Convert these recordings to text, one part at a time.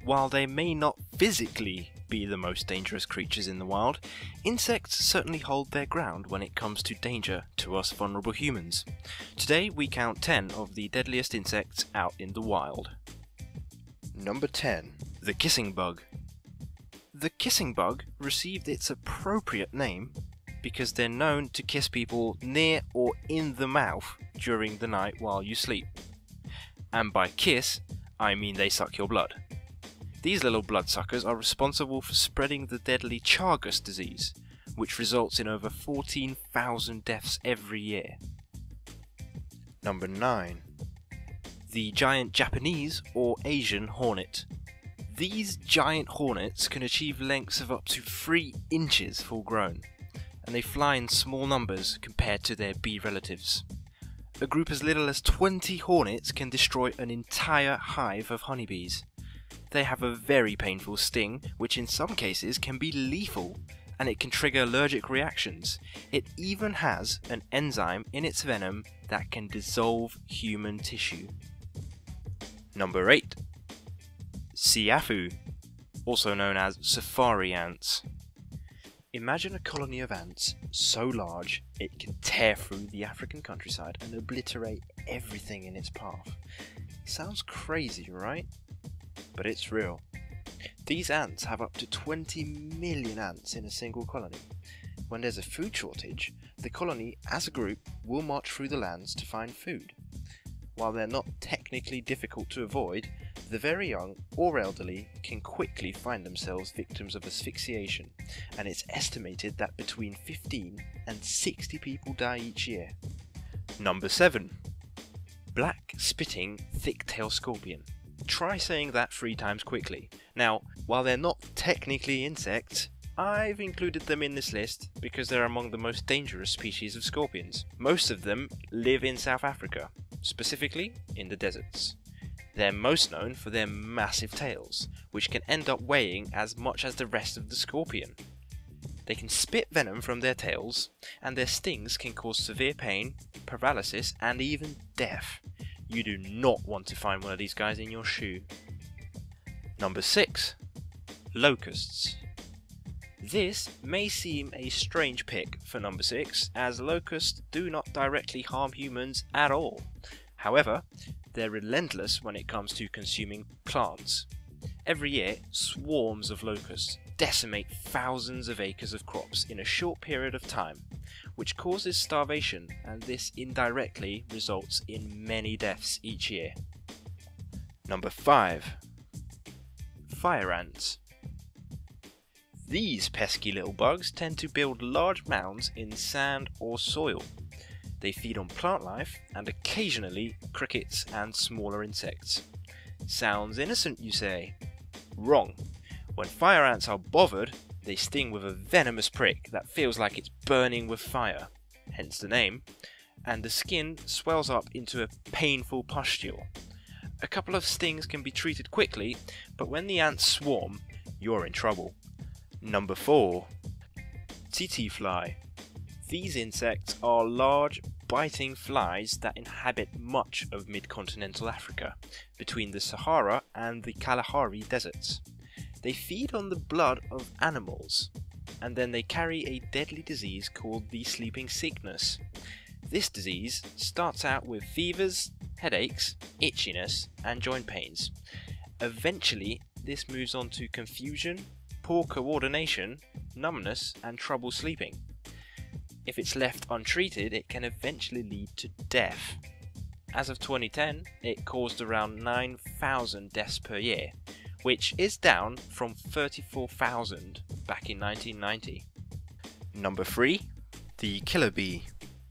While they may not physically be the most dangerous creatures in the wild, insects certainly hold their ground when it comes to danger to us vulnerable humans. Today we count 10 of the deadliest insects out in the wild. Number 10. The kissing bug. The kissing bug received its appropriate name because they're known to kiss people near or in the mouth during the night while you sleep. And by kiss, I mean they suck your blood. These little bloodsuckers are responsible for spreading the deadly Chagas disease, which results in over 14,000 deaths every year. Number 9. The giant Japanese or Asian hornet. These giant hornets can achieve lengths of up to 3 inches full grown, and they fly in small numbers compared to their bee relatives. A group as little as 20 hornets can destroy an entire hive of honeybees. They have a very painful sting, which in some cases can be lethal, and it can trigger allergic reactions. It even has an enzyme in its venom that can dissolve human tissue. Number 8. Siafu, also known as safari ants. Imagine a colony of ants so large it can tear through the African countryside and obliterate everything in its path. Sounds crazy, right? But it's real. These ants have up to 20 million ants in a single colony. When there's a food shortage, the colony as a group will march through the lands to find food. While they're not technically difficult to avoid, the very young or elderly can quickly find themselves victims of asphyxiation, and it's estimated that between 15 and 60 people die each year. Number 7. Black spitting thick-tailed scorpion. Try saying that 3 times quickly. Now, while they're not technically insects, I've included them in this list because they're among the most dangerous species of scorpions. Most of them live in South Africa, specifically in the deserts. They're most known for their massive tails, which can end up weighing as much as the rest of the scorpion. They can spit venom from their tails, and their stings can cause severe pain, paralysis, and even death. You do not want to find one of these guys in your shoe. Number 6. Locusts. This may seem a strange pick for number 6, as locusts do not directly harm humans at all. However, they're relentless when it comes to consuming plants. Every year, swarms of locusts decimate thousands of acres of crops in a short period of time, which causes starvation, and this indirectly results in many deaths each year. Number 5. Fire ants. These pesky little bugs tend to build large mounds in sand or soil. They feed on plant life and occasionally crickets and smaller insects. Sounds innocent, you say? Wrong. When fire ants are bothered, they sting with a venomous prick that feels like it's burning with fire, hence the name, and the skin swells up into a painful pustule. A couple of stings can be treated quickly, but when the ants swarm, you're in trouble. Number 4. TseTse Fly. These insects are large, biting flies that inhabit much of mid-continental Africa, between the Sahara and the Kalahari deserts. They feed on the blood of animals, and then they carry a deadly disease called the sleeping sickness. This disease starts out with fevers, headaches, itchiness, and joint pains. Eventually, this moves on to confusion, poor coordination, numbness, and trouble sleeping. If it's left untreated, it can eventually lead to death. As of 2010, it caused around 9,000 deaths per year, which is down from 34,000 back in 1990. Number 3. The killer bee.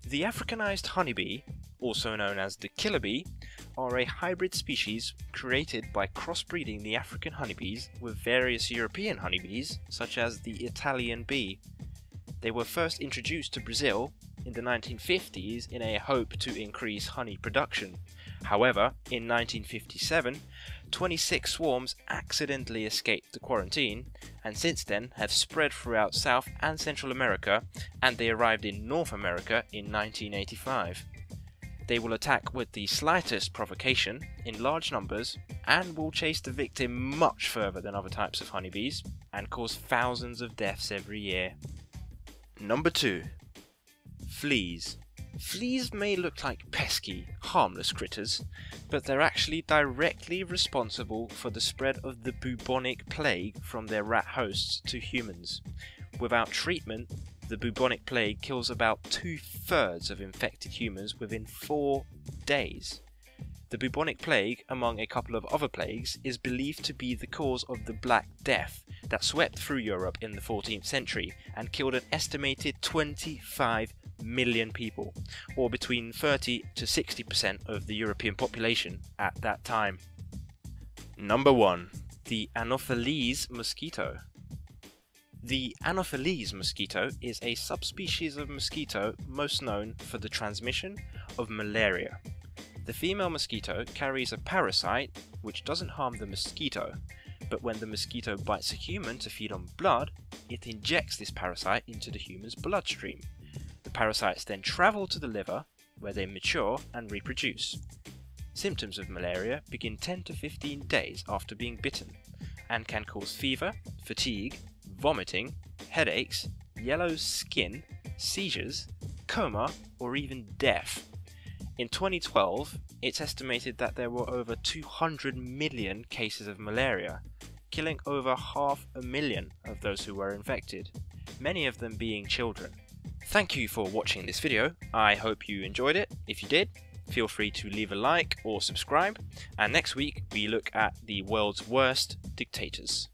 The Africanized honeybee, also known as the killer bee, are a hybrid species created by crossbreeding the African honeybees with various European honeybees, such as the Italian bee. They were first introduced to Brazil in the 1950s in a hope to increase honey production. However, in 1957, 26 swarms accidentally escaped the quarantine, and since then have spread throughout South and Central America, and they arrived in North America in 1985. They will attack with the slightest provocation in large numbers and will chase the victim much further than other types of honeybees and cause thousands of deaths every year. Number 2. Fleas. Fleas may look like pesky, harmless critters, but they're actually directly responsible for the spread of the bubonic plague from their rat hosts to humans. Without treatment, the bubonic plague kills about 2/3 of infected humans within 4 days. The bubonic plague, among a couple of other plagues, is believed to be the cause of the Black Death that swept through Europe in the 14th century and killed an estimated 25 million people, or between 30 to 60% of the European population at that time. Number 1. The Anopheles Mosquito. The Anopheles mosquito is a subspecies of mosquito most known for the transmission of malaria. The female mosquito carries a parasite which doesn't harm the mosquito, but when the mosquito bites a human to feed on blood, it injects this parasite into the human's bloodstream. The parasites then travel to the liver, where they mature and reproduce. Symptoms of malaria begin 10 to 15 days after being bitten, and can cause fever, fatigue, vomiting, headaches, yellow skin, seizures, coma, or even death. In 2012, it's estimated that there were over 200 million cases of malaria, killing over 500,000 of those who were infected, many of them being children. Thank you for watching this video. I hope you enjoyed it. If you did, feel free to leave a like or subscribe, and next week we look at the world's worst dictators.